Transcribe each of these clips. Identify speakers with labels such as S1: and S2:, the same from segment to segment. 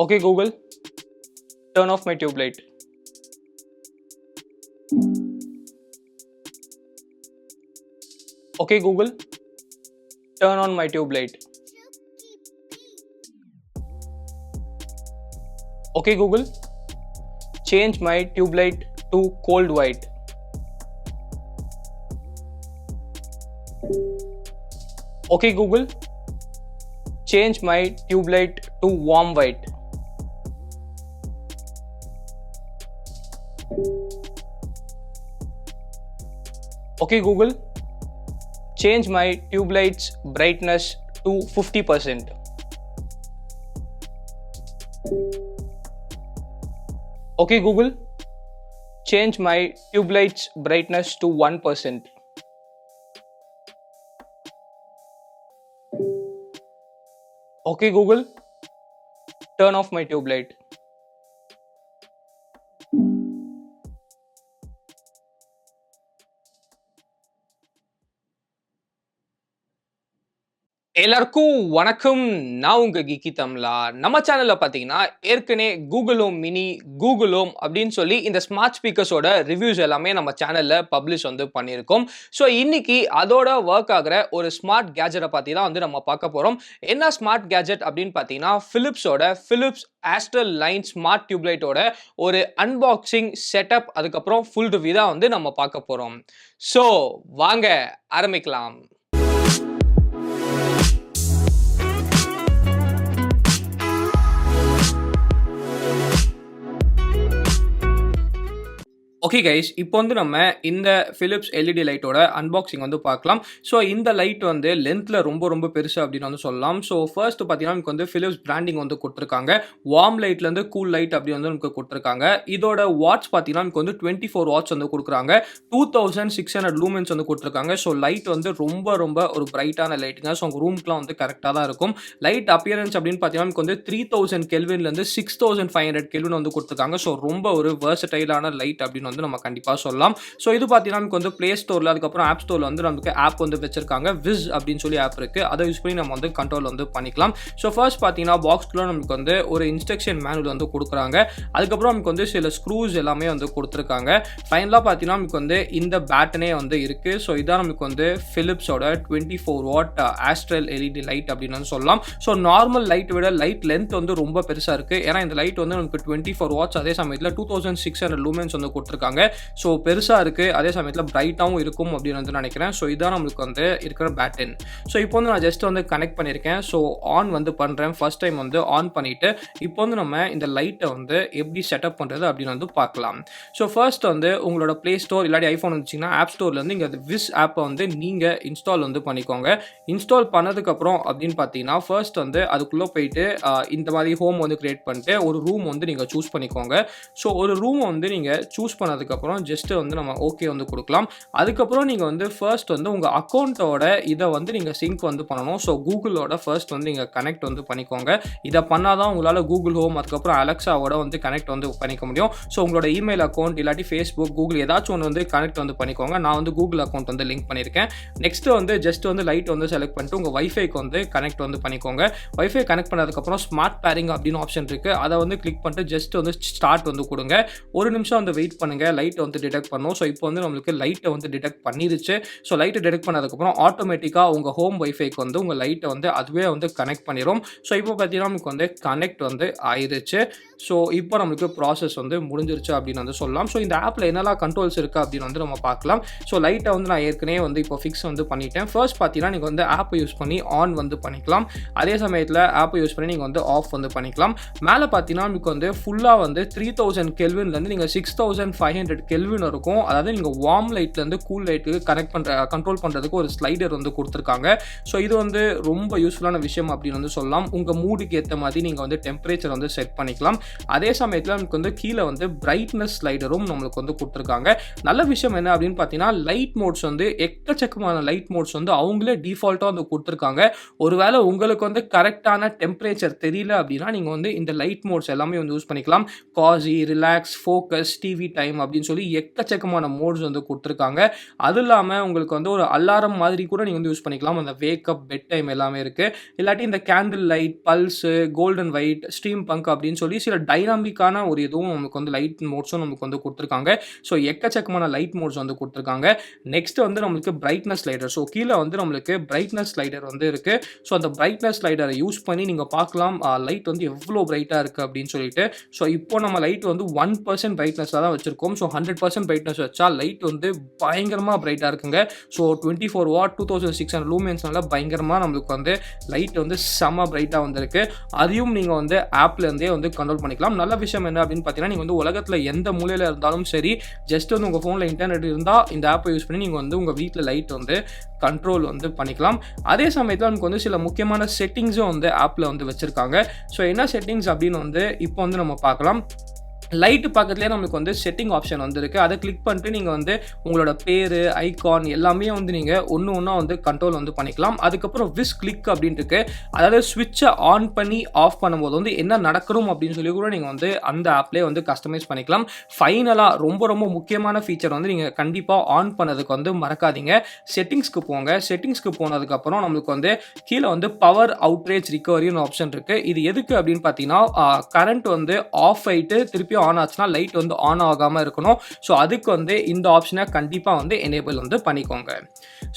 S1: Okay Google, turn off my tube light. Okay Google, turn on my tube light. Okay Google, change my tube light to cold white. Okay Google, change my tube light to warm white. Okay Google, change my tube light's brightness to 50%. Okay Google, change my tube light's brightness to 1%. Okay Google, turn off my tube light. எல்லாருக்கும் வணக்கம். நான் உங்க கீக்கிதம்லா. நம்ம சேனல்ல பாத்தீங்கன்னா ஏற்கனவே Google home mini, Google home அப்படின்னு சொல்லி இந்த ஸ்மார்ட் ஸ்பீக்கர்ஸோட ரிவ்யூஸ் எல்லாமே நம்ம சேனல்ல பப்ளிஷ் பண்ணியிருக்கோம். ஸோ இன்னைக்கு அதோட ஒர்க் ஆகிற ஒரு ஸ்மார்ட் கேஜெட்டை பத்தி தான் நம்ம பார்க்க போறோம். என்ன ஸ்மார்ட் கேஜெட் அப்படின்னு பாத்தீங்கன்னா பிலிப்ஸ் ஆஸ்ட்ரல் லைன் ஸ்மார்ட் டியூப்லைட்டோட ஒரு அன்பாக்சிங் செட்டப், அதுக்கப்புறம் ஃபுல் ரிவ்யூ தான் நம்ம பார்க்க போறோம். ஸோ வாங்க ஆரம்பிக்கலாம். ஓகே கைஸ், இப்போ நம்ம இந்த பிலிப்ஸ் எல்இடி லைட்டோட அன்பாக்சிங் பார்க்கலாம். ஸோ இந்த லைட் லென்த்தில் ரொம்ப பெருசு அப்படின்னு சொல்லலாம். ஸோ ஃபர்ஸ்ட் பார்த்தீங்கன்னா நமக்கு பிலிப்ஸ் பிராண்டிங் கொடுத்துருக்காங்க. வார்ம் லைட்லேருந்து கூல் லைட் அப்படி நமக்கு கொடுத்துருக்காங்க. இதோட வாட்ஸ் பார்த்தீங்கன்னா நமக்கு 24 வாட்ஸ் கொடுக்குறாங்க. 2600 லூமென்ஸ் கொடுத்துருக்காங்க. ஸோ லைட் ரொம்ப ஒரு பிரைட்டான லைட்டுங்க. ஸோ உங்கள் ரூம்க்குலாம் கரெக்டாக தான் இருக்கும். லைட் அப்பியரன்ஸ் அப்படின்னு பார்த்தீங்கன்னா நமக்கு 3000 கெல்வின்லேருந்து 6500 கெல்வின் கொடுத்துருக்காங்க. ஸோ ரொம்ப ஒரு வெர்சடைலான லைட் அப்படின்னு நம்ம கண்டிப்பா சொல்லலாம். சோ இது பாத்தீங்கன்னா நமக்கு பிளே ஸ்டோர்ல, அதுக்கப்புறம் ஆப் ஸ்டோர்ல நமக்கு ஆப் வச்சிருக்காங்க. விஸ் அப்படின்னு சொல்லி ஆப் இருக்கு. அதை யூஸ் பண்ணி நம்ம கண்ட்ரோல் பண்ணிக்கலாம். சோ ஃபர்ஸ்ட் பாத்தீங்கன்னா பாக்ஸ்க்குள்ள நமக்கு ஒரு இன்ஸ்ட்ரக்ஷன் மேனுவல் கொடுக்குறாங்க. அதுக்கப்புறம் நமக்கு சில ஸ்க்ரூஸ் எல்லாமே கொடுத்துருக்காங்க. ஃபைனலா பாத்தீங்கன்னா நமக்கு இந்த பேட்டனே இருக்கு. சோ இதான் நமக்கு பிலிப்ஸோட 24 வாட் ஆஸ்ட்ரல் எல்இடி லைட் அப்படின்னு சொல்லலாம். சோ நார்மல் லைட் விட லைட் லென்த் ரொம்ப பெருசா இருக்கு. ஏன்னா இந்த லைட் நமக்கு 24 வாட்ஸ், அதே சமயத்துல 2600 லூமென்ஸ் கொடுத்துருக்காங்க. ஸோ பெருசா இருக்கு, அதே சமயத்தில் பிரைட்டாகவும் இருக்கும் அப்படின்னு நினைக்கிறேன். ஸோ இதான் நம்மளுக்கு இருக்கிற பேட்டன். ஸோ இப்போ நான் ஜஸ்ட் கனெக்ட் பண்ணியிருக்கேன். ஸோ ஆன் பண்றேன். ஃபர்ஸ்ட் டைம் ஆன் பண்ணிட்டு இப்போ நம்ம இந்த லைட்டை எப்படி செட்டப் பண்றது அப்படின்னு பார்க்கலாம். ஸோ ஃபர்ஸ்ட் உங்களோட பிளே ஸ்டோர் இல்லாட்டி ஐஃபோன் வந்துச்சிங்கன்னா ஆப் ஸ்டோர்லேருந்து இங்கே விஸ் ஆப்பை நீங்க இன்ஸ்டால் பண்ணிக்கோங்க. இன்ஸ்டால் பண்ணதுக்கப்புறம் அப்படின்னு பார்த்தீங்கன்னா ஃபர்ஸ்ட் அதுக்குள்ளே போயிட்டு இந்த மாதிரி ஹோம் கிரியேட் பண்ணிட்டு ஒரு ரூம் நீங்கள் சூஸ் பண்ணிக்கோங்க. ஸோ ஒரு ரூம் நீங்கள் சூஸ் பண்ணதுக்கப்புறம் ஜஸ்ட் நம்ம ஓகே கொடுக்கலாம். அதுக்கப்புறம் நீங்கள் ஃபர்ஸ்ட் உங்கள் அக்கௌண்ட்டோட இதை நீங்கள் சிங்க் பண்ணணும். ஸோ கூகுளோட ஃபர்ஸ்ட் நீங்கள் கனெக்ட் பண்ணிக்கோங்க. இதை பண்ணாதான் உங்களால் கூகுள் ஹோம், அதுக்கப்புறம் அலெக்ஸாவோட கனெக்ட் பண்ணிக்க முடியும். ஸோ உங்களோட இமெயில் அக்கௌண்ட் இல்லாட்டி ஃபேஸ்புக், கூகுள் ஏதாச்சும் ஒன்று கனெக்ட் பண்ணிக்கோங்க. நான் கூகுள் அக்கௌண்ட் லிங்க் பண்ணியிருக்கேன். நெக்ஸ்ட் ஜஸ்ட் லைட் செலக்ட் பண்ணிட்டு உங்கள் வைஃபைக்கு கனெக்ட் பண்ணிக்கோங்க. வைஃபை கனெக்ட் பண்ணதுக்கப்புறம் ஸ்மார்ட் பேரிங் அப்படின்னு ஆப்ஷன் இருக்குது. அதை கிளிக் பண்ணிட்டு ஜஸ்ட் ஸ்டார்ட் கொடுங்க. ஒரு நிமிஷம் வெயிட் பண்ணுங்க. லைட் டிடெக்ட் பண்ணும். ஸோ இப்போ நம்மளுக்கு லைட்டை டிடெக்ட் பண்ணிருச்சு. ஸோ லைட்டை டிடெக்ட் பண்ணதுக்கப்புறம் ஆட்டோமேட்டிக்காக உங்கள் ஹோம் வைஃபைக்கு உங்கள் லைட்டை அதுவே கனெக்ட் பண்ணிடும். ஸோ இப்போ பார்த்தீங்கன்னா நமக்கு கனெக்ட் ஆயிருச்சு. ஸோ இப்போ நம்மளுக்கு ப்ராசஸ் முடிஞ்சிருச்சு அப்படின்னு சொல்லலாம். ஸோ இந்த ஆப்பில் என்னெல்லாம் கண்ட்ரோல்ஸ் இருக்குது அப்படின்னு நம்ம பார்க்கலாம். ஸோ லைட்டை நான் ஏற்கனவே இப்போ ஃபிக்ஸ் பண்ணிட்டேன். ஃபர்ஸ்ட் பார்த்தீங்கன்னா நீங்கள் ஆப்பை யூஸ் பண்ணி ஆன் பண்ணிக்கலாம். அதே சமயத்தில் ஆப்பை யூஸ் பண்ணி நீங்கள் ஆஃப் பண்ணிக்கலாம். மேலே பார்த்தீங்கன்னா நமக்கு ஃபுல்லாக 3000 கெல்வின்லேருந்து நீங்கள் 6500 கெல்வின் இருக்கும். அதாவது நீங்கள் வார்ம் லைட்லேருந்து கூல் லைட்டுக்கு கண்ட்ரோல் பண்ணுறதுக்கு ஒரு ஸ்லைடர் கொடுத்துருக்காங்க. ஸோ இது ரொம்ப யூஸ்ஃபுல்லான விஷயம் அப்படின்னு சொல்லலாம். உங்கள் மூடுக்கு ஏற்ற மாதிரி நீங்கள் டெம்பரேச்சர் செட் பண்ணிக்கலாம். அதே சமயத்தில் நமக்கு கீழே பிரைட்னஸ் ஸ்லைடரும் நம்மளுக்கு கொடுத்துருக்காங்க. நல்ல விஷயம் என்ன அப்படின்னு பார்த்தீங்கன்னா லைட் மோட்ஸ் எக்கச்சக்கமான லைட் மோட்ஸ் அவங்களே டிஃபால்ட்டாக கொடுத்துருக்காங்க. ஒருவேளை உங்களுக்கு கரெக்டான டெம்பரேச்சர் தெரியல அப்படின்னா நீங்கள் இந்த லைட் மோட்ஸ் எல்லாமே யூஸ் பண்ணிக்கலாம். காசி, ரிலாக்ஸ், ஃபோக்கஸ், டிவி டைம், அப்படின்னு சொல்லி எக்கச்சக்கமான மோட்ஸ் வந்து கொடுத்துருக்காங்க. அது இல்லாமல் உங்களுக்கு வந்து ஒரு அலாரம் மாதிரி கூட நீங்கள் வந்து யூஸ் பண்ணிக்கலாம். அந்த வேக்கப் பெட் டைம் எல்லாமே இருக்குது. இல்லாட்டி இந்த candle light, pulse, golden white, stream bunk அப்படின்னு சொல்லி சில டைனாமிக்கான ஒரு இதுவும் நமக்கு வந்து லைட் மோட்ஸும் நமக்கு வந்து கொடுத்துருக்காங்க. ஸோ எக்கச்சக்கமான லைட் மோட்ஸ் வந்து கொடுத்துருக்காங்க. நெக்ஸ்ட் வந்து நம்மளுக்கு பிரைட்னஸ் ஸ்லைடர். ஸோ கீழே வந்து நம்மளுக்கு பிரைட்னஸ் ஸ்லைடர் வந்து இருக்குது. ஸோ அந்த பிரைட்னஸ் ஸ்லைடரை யூஸ் பண்ணி நீங்கள் பார்க்கலாம் லைட் வந்து எவ்வளோ பிரைட்டாக இருக்குது அப்படின்னு சொல்லிட்டு. ஸோ இப்போ நம்ம லைட் வந்து 1% பிரைட்னஸாக தான் வச்சிருக்கோம். ஸோ 100% பிரைட்னஸ் வச்சா லைட் வந்து பயங்கரமாக பிரைட்டாக இருக்குங்க. ஸோ 24 வாட் 2600 லூமென்ஸ்னால பயங்கரமாக நம்மளுக்கு வந்து லைட் வந்து செம்ம பிரைட்டாக வந்திருக்கு. அதையும் நீங்கள் வந்து ஆப்லேருந்தே வந்து கண்ட்ரோல் பண்ணிக்கலாம். நல்ல விஷயம் என்ன அப்படின்னு பார்த்தீங்கன்னா, நீங்கள் வந்து உலகத்தில் எந்த மூலையில் இருந்தாலும் சரி, ஜஸ்ட் வந்து உங்கள் ஃபோனில் இன்டர்நெட் இருந்தால் இந்த ஆப்பை யூஸ் பண்ணி நீங்கள் வந்து உங்கள் வீட்டில் லைட் வந்து கண்ட்ரோல் வந்து பண்ணிக்கலாம். அதே சமயத்தில் நமக்கு வந்து சில முக்கியமான செட்டிங்ஸும் வந்து ஆப்பில் வந்து வச்சுருக்காங்க. ஸோ என்ன செட்டிங்ஸ் அப்படின்னு வந்து இப்போ வந்து நம்ம பார்க்கலாம். லைட்டு பக்கத்துலேயே நம்மளுக்கு வந்து செட்டிங் ஆப்ஷன் வந்துருக்கு. அதை கிளிக் பண்ணிட்டு நீங்கள் வந்து உங்களோட பேர், ஐகான் எல்லாமே வந்து நீங்கள் ஒன்று ஒன்றா வந்து கண்ட்ரோல் வந்து பண்ணிக்கலாம். அதுக்கப்புறம் விஸ் கிளிக் அப்படின்ட்டு இருக்கு. அதாவது ஸ்விட்சை ஆன் பண்ணி ஆஃப் பண்ணும்போது வந்து என்ன நடக்கணும் அப்படின்னு சொல்லி கூட நீங்கள் வந்து அந்த ஆப்லேயே வந்து கஸ்டமைஸ் பண்ணிக்கலாம். ஃபைனலாக ரொம்ப ரொம்ப முக்கியமான ஃபீச்சர் வந்து நீங்கள் கண்டிப்பாக ஆன் பண்ணதுக்கு வந்து மறக்காதீங்க. செட்டிங்ஸ்க்கு போங்க. செட்டிங்ஸ்க்கு போனதுக்கப்புறம் நம்மளுக்கு வந்து கீழே வந்து பவர் அவுட்ரேஜ் ரிகவரின்னு ஆப்ஷன் இருக்குது. இது எதுக்கு அப்படின்னு பார்த்தீங்கன்னா, கரண்ட் வந்து ஆஃப் ஆகிட்டு திருப்பி ஆன் ஆச்சுன்னா லைட் வந்து ஆன் ஆகாமல் இருக்கணும். ஸோ அதுக்கு வந்து இந்த ஆப்ஷனை கண்டிப்பாக வந்து எனேபிள் வந்து பண்ணிக்கோங்க.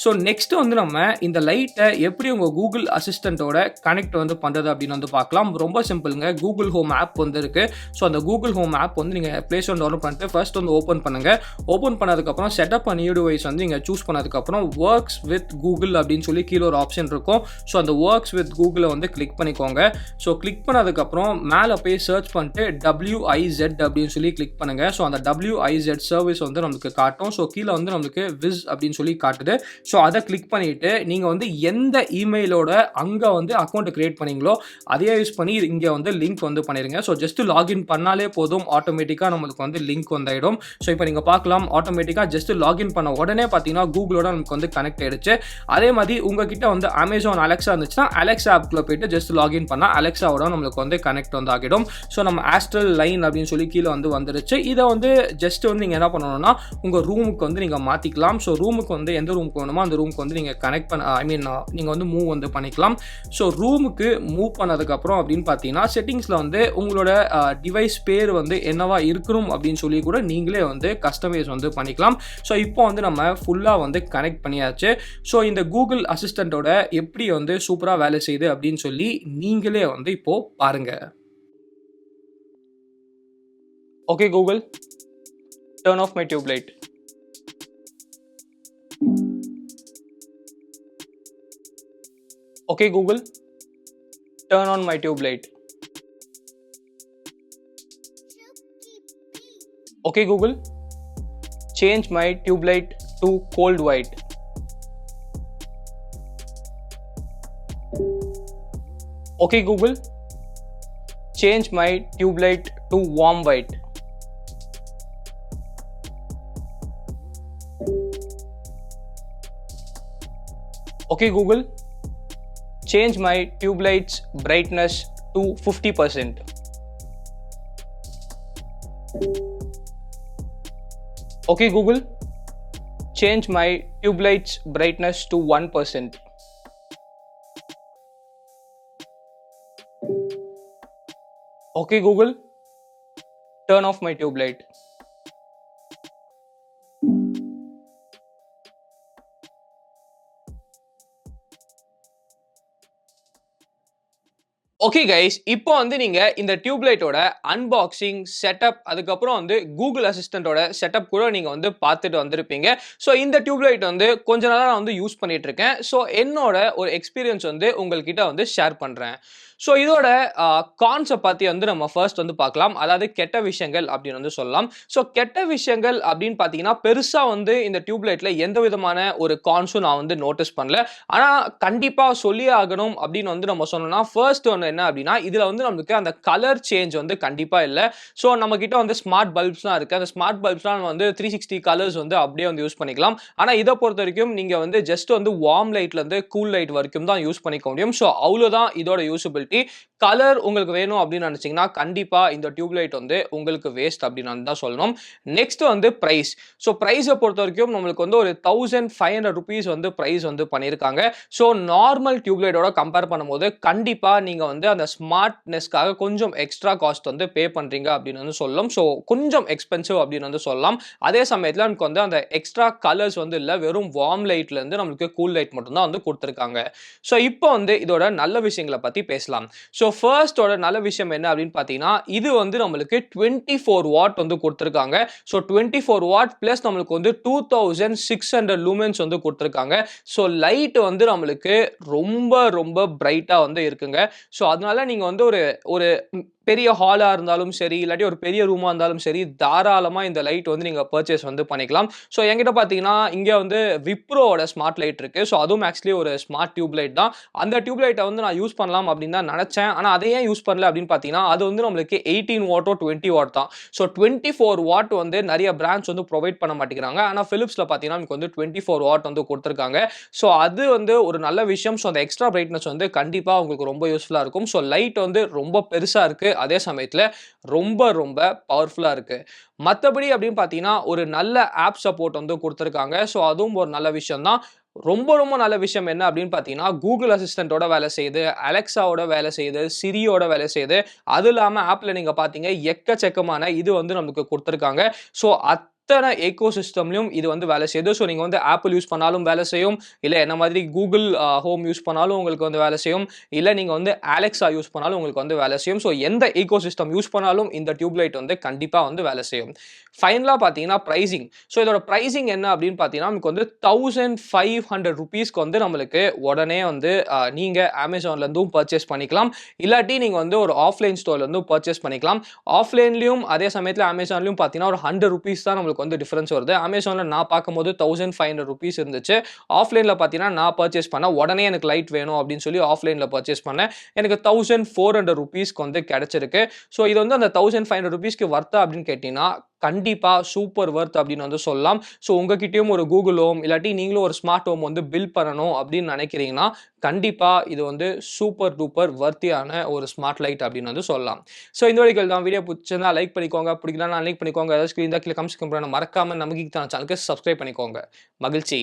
S1: ஸோ நெக்ஸ்ட் வந்து நம்ம இந்த லைட்டை எப்படி உங்கள் கூகுள் அசிஸ்டண்ட்டோட கனெக்ட் வந்து பண்ணுறது அப்படின்னு வந்து பார்க்கலாம். ரொம்ப சிம்பிளுங்க. கூகுள் ஹோம் ஆப் வந்து இருக்குது. ஸோ அந்த கூகுள் ஹோம் ஆப் வந்து நீங்கள் ப்ளே ஸ்டோர் டவுன்லோட் பண்ணிட்டு ஃபர்ஸ்ட் வந்து ஓப்பன் பண்ணுங்கள். ஓப்பன் பண்ணதுக்கப்புறம் செட்டப் அ நியூ டிவைஸ் வந்து நீங்கள் சூஸ் பண்ணதுக்கப்புறம் ஒர்க்ஸ் வித் கூகுள் அப்படின்னு சொல்லி கீழே ஒரு ஆப்ஷன் இருக்கும். ஸோ அந்த ஒர்க்ஸ் வித் கூகுளை வந்து கிளிக் பண்ணிக்கோங்க. ஸோ கிளிக் பண்ணதுக்கப்புறம் மேலே போய் சர்ச் பண்ணிட்டு WIZ அப்படின்னு சொல்லி கிளிக் பண்ணுங்க. ஸோ அந்த WIZ சர்வீஸ் வந்து நமக்கு காட்டும். ஸோ கீழே வந்து நமக்கு விஸ் அப்படின்னு சொல்லி காட்டுது. ஸோ அதை கிளிக் பண்ணிட்டு நீங்கள் வந்து எந்த இமெயிலோட அங்கே வந்து அக்கௌண்ட் கிரியேட் பண்ணீங்களோ அதையே யூஸ் பண்ணி இங்கே வந்து லிங்க் வந்து பண்ணிடுங்க. ஸோ ஜஸ்ட் லாகின் பண்ணாலே போதும், ஆட்டோமேட்டிக்காக நம்மளுக்கு வந்து லிங்க் வந்தாயிடும். ஸோ இப்போ நீங்கள் பார்க்கலாம், ஆட்டோமேட்டிக்காக ஜஸ்ட் லாகின் பண்ண உடனே பார்த்தீங்கன்னா கூகுளோட நமக்கு வந்து கனெக்ட் ஆயிடுச்சு. அதே மாதிரி உங்ககிட்ட வந்து அமேசான் அலெக்ஸா இருந்துச்சுன்னா அலெக்ஸா ஆப்குள்ளே போயிட்டு ஜஸ்ட் லாகின் பண்ணால் அலெக்ஸாவோட நம்மளுக்கு வந்து கனெக்ட் வந்து ஆகிடும். ஸோ நம்ம ஆஸ்ட்ரல் லைன் அப்படின்னு சொல்லி கீழே வந்து வந்துருச்சு. இதை வந்து ஜஸ்ட் வந்து நீங்கள் என்ன பண்ணணும்னா உங்கள் ரூமுக்கு வந்து நீங்கள் மாற்றிக்கலாம். ஸோ ரூமுக்கு வந்து எந்த ரூமுக்கு வேணுமோ அந்த ரூமுக்கு வந்து நீங்கள் கனெக்ட் பண்ண நீங்கள் வந்து மூவ் வந்து பண்ணிக்கலாம். ஸோ ரூமுக்கு மூவ் பண்ணதுக்கப்புறம் அப்படின்னு பார்த்தீங்கன்னா செட்டிங்ஸில் வந்து உங்களோட டிவைஸ் பேர் வந்து என்னவா இருக்கணும் அப்படின்னு சொல்லி கூட நீங்களே வந்து கஸ்டமைஸ் வந்து பண்ணிக்கலாம். ஸோ இப்போ வந்து நம்ம ஃபுல்லாக வந்து கனெக்ட் பண்ணியாச்சு. ஸோ இந்த கூகுள் அசிஸ்டண்ட்டோட எப்படி வந்து சூப்பராக வேலை செய்யுது அப்படின்னு சொல்லி நீங்களே வந்து இப்போ பாருங்க. Okay Google, turn off my tube light. Okay Google, turn on my tube light. Okay Google, change my tube light to cold white. Okay Google, change my tube light to warm white. Okay Google, change my tube light's brightness to 50%. Okay Google, change my tube light's brightness to 1%. Okay Google, turn off my tube light. Okay guys, இப்போ வந்து நீங்க இந்த டியூப்லைட்டோட unboxing setup, அதுக்கப்புறம் வந்து Google அசிஸ்டண்டோட setup கூட நீங்க வந்து பார்த்துட்டு வந்திருப்பீங்க. ஸோ இந்த டியூப்லைட் வந்து கொஞ்ச நாளாக நான் வந்து யூஸ் பண்ணிட்டு இருக்கேன். ஸோ என்னோட ஒரு எக்ஸ்பீரியன்ஸ் வந்து உங்கள்கிட்ட வந்து ஷேர் பண்றேன். ஸோ இதோட கான்செப்ட் பற்றி வந்து நம்ம ஃபர்ஸ்ட் வந்து பார்க்கலாம். அதாவது கெட்ட விஷயங்கள் அப்படின்னு வந்து சொல்லலாம். ஸோ கெட்ட விஷயங்கள் அப்படின்னு பார்த்தீங்கன்னா பெருசாக வந்து இந்த டியூப்லைட்டில் எந்த விதமான ஒரு கான்ஸும் நான் வந்து நோட்டீஸ் பண்ணல. ஆனால் கண்டிப்பாக சொல்லி ஆகணும் அப்படின்னு வந்து நம்ம சொன்னோம்னா ஃபர்ஸ்ட் ஒன்று என்ன அப்படின்னா இதுல வந்து நமக்கு அந்த கலர் சேஞ்ச் வந்து கண்டிப்பா இல்ல. ஸோ நம்ம கிட்ட வந்து ஸ்மார்ட் பல்ப்ஸ்லாம் இருக்கு. அந்த ஸ்மார்ட் பல்ப்ஸ்லாம் நம்ம வந்து 360 கலர்ஸ் வந்து அப்படியே வந்து யூஸ் பண்ணிக்கலாம். ஆனா இத பொறுத்தவரைக்கும் நீங்க வந்து ஜஸ்ட் வந்து வார்ம் லைட்ல இருந்து கூல் லைட் வரைக்கும் தான் யூஸ் பண்ணிக்க முடியும். ஸோ அவ்வளவுதான் இதோட யூசபிலிட்டி. கலர் உங்களுக்கு வேணும் அப்படின்னு நினைச்சீங்கன்னா கண்டிப்பா இந்த டியூப் லைட் வந்து உங்களுக்கு வேஸ்ட் அப்படின்னு தான் சொல்லணும். நெக்ஸ்ட் வந்து பிரைஸ். ஸோ பிரைஸை பொறுத்த வரைக்கும் நம்மளுக்கு வந்து ஒரு 1500 rupees வந்து பிரைஸ் வந்து பண்ணியிருக்காங்க. ஸோ நார்மல் டியூப் லைட்டோட கம்பேர் பண்ணும்போது கண்டிப்பா நீங்க வந்து அந்த ஸ்மார்ட்னஸ்க்காக கொஞ்சம் எக்ஸ்ட்ரா காஸ்ட் வந்து பே பண்றீங்க அப்படின்னு வந்து சொல்லலாம். ஸோ கொஞ்சம் எக்ஸ்பென்சிவ் அப்படின்னு வந்து சொல்லலாம். அதே சமயத்தில் நமக்கு வந்து அந்த எக்ஸ்ட்ரா கலர்ஸ் வந்து இல்லை, வெறும் வார்ம் லைட்ல இருந்து நம்மளுக்கு கூல் லைட் மட்டும் தான் வந்து கொடுத்துருக்காங்க. ஸோ இப்போ வந்து இதோட நல்ல விஷயங்களை பத்தி பேசலாம். ஸோ ஃபர்ஸ்டோட நல்ல விஷயம் என்ன அப்படின்னு பார்த்தீங்கன்னா இது வந்து நம்மளுக்கு 24 வாட் வந்து கொடுத்துருக்காங்க. ஸோ 24 வாட் பிளஸ் நம்மளுக்கு வந்து 2600 லூமென்ஸ் வந்து கொடுத்துருக்காங்க. ஸோ லைட் வந்து நம்மளுக்கு ரொம்ப ரொம்ப பிரைட்டா வந்து இருக்குங்க. ஸோ அதனால நீங்க வந்து ஒரு ஒரு பெரிய ஹாலா இருந்தாலும் சரி, இல்லாட்டி ஒரு பெரிய ரூமா இருந்தாலும் சரி, தாராளமா இந்த லைட் வந்து நீங்க பர்ச்சேஸ் வந்து பண்ணிக்கலாம். ஸோ என்கிட்ட பார்த்தீங்கன்னா இங்க வந்து விப்ரோவோட ஸ்மார்ட் லைட் இருக்கு. ஸோ அதுவும் ஆக்சுவலி ஒரு ஸ்மார்ட் டியூப் லைட் தான். அந்த டியூப் லைட்டை வந்து நான் யூஸ் பண்ணலாம் அப்படின்னு தான் நினைச்சேன். ஆனா அதை ஏன் யூஸ் பண்ணல அப்படின்னு பார்த்தீங்கன்னா அது வந்து நம்மளுக்கு 18 வாட்டோ 20 வாட் தான். ஸோ 24 வாட் வந்து நிறைய பிராண்ட்ஸ் வந்து ப்ரொவைட் பண்ண மாட்டேங்கிறாங்க. ஆனா பிலிப்ஸ்ல பார்த்தீங்கன்னா நமக்கு வந்து 24 வாட் வந்து கொடுத்துருக்காங்க. ஸோ அது வந்து ஒரு நல்ல விஷயம். ஸோ அந்த எக்ஸ்ட்ரா பிரைட்னஸ் வந்து கண்டிப்பா உங்களுக்கு ரொம்ப யூஸ்ஃபுல்லா இருக்கும். ஸோ லைட் வந்து ரொம்ப பெருசா இருக்கு. அதே சமயத்துல ரொம்ப ரொம்ப பவர்ஃபுல்லா இருக்கு. மத்தபடி அப்படின்னு பார்த்தீங்கன்னா ஒரு நல்ல ஆப் சப்போர்ட் வந்து கொடுத்துருக்காங்க. ஸோ அதுவும் ஒரு நல்ல விஷயம் தான். ரொம்ப ரொம்ப நல்ல விஷயம் என்ன அப்படின்னு பார்த்தீங்கன்னா கூகுள் அசிஸ்டன்ட்டோட வேலை செய்யுது, அலெக்ஸாவோட வேலை செய்யுது, சிரியோட வேலை செய்யுது. அது இல்லாம ஆப்ல நீங்க பார்த்தீங்க எக்கச்சக்கமான இது வந்து நமக்கு கொடுத்துருக்காங்க. ஸோ அத்தனை எக்கோ சிஸ்டம்லயும் இது வந்து வேலை செய்யுது. ஸோ நீங்க வந்து ஆப்பிள் யூஸ் பண்ணாலும் வேலை செய்யும், இல்ல என்ன மாதிரி கூகுள் ஹோம் யூஸ் பண்ணாலும் உங்களுக்கு வந்து வேலை செய்யும், இல்ல நீங்க வந்து அலெக்ஸா யூஸ் பண்ணாலும் உங்களுக்கு வந்து வேலை செய்யும். ஸோ எந்த எக்கோ சிஸ்டம் யூஸ் பண்ணாலும் இந்த டியூப் லைட் வந்து கண்டிப்பா வந்து வேலை செய்யும். ஃபைனலா பார்த்தீங்கன்னா பிரைசிங். ஸோ இதோட பிரைசிங் என்ன அப்படின்னு பார்த்தீங்கன்னா நமக்கு வந்து 1500 rupeesக்கு வந்து நம்மளுக்கு உடனே வந்து நீங்க அமேசான்ல இருந்தும் பர்ச்சேஸ் பண்ணிக்கலாம். இல்லாட்டி நீங்க வந்து ஒரு ஆஃப்லைன் ஸ்டோர்ல இருந்து பர்ச்சேஸ் பண்ணிக்கலாம். ஆஃப்லைன்லயும் அதே சமயத்தில் அமேசான்லயும் பார்த்தீங்கன்னா ஒரு 100 rupees தான் நம்மளுக்கு வந்து டிஃபரன்ஸ் வருது. அமேசான்ல நான் பார்க்கும்போது 1500 rupees இருந்துச்சு. ஆஃப்லைன்ல பார்த்தீங்கன்னா நான் பர்ச்சேஸ் பண்ண உடனே எனக்கு லைட் வேணும் அப்படின்னு சொல்லி ஆஃப்லைன்ல பர்ச்சேஸ் பண்ணேன். எனக்கு 1400 rupeesக்கு வந்து கிடைச்சிருக்கு. ஸோ இது வந்து அந்த 1500 rupeesக்கு வர்த்தா அப்படின்னு கேட்டீங்கன்னா கண்டிப்பா சூப்பர் வொர்த் அப்படின்னு வந்து சொல்லலாம். ஸோ உங்ககிட்டயும் ஒரு கூகுள் ஹோம் இல்லாட்டி நீங்களும் ஒரு ஸ்மார்ட் ஹோம் வந்து பில்ட் பண்ணணும் அப்படின்னு நினைக்கிறீங்கன்னா கண்டிப்பா இது வந்து சூப்பர் டூப்பர் வர்த்தியான ஒரு ஸ்மார்ட் லைட் அப்படின்னு வந்து சொல்லலாம். ஸோ இந்த வரைக்கும் தான் வீடியோ பிடிச்சிருந்தா லைக் பண்ணிக்கோங்க, பிடிக்கலன்னா லைக் பண்ணிக்கோங்க. ஏதாவது ஸ்கிரீன் தான் கீழே கமெண்ட்ஸ் மறக்காம நம்ம கீக் சேனலுக்கு சப்ஸ்கிரைப் பண்ணிக்கோங்க. மகிழ்ச்சி.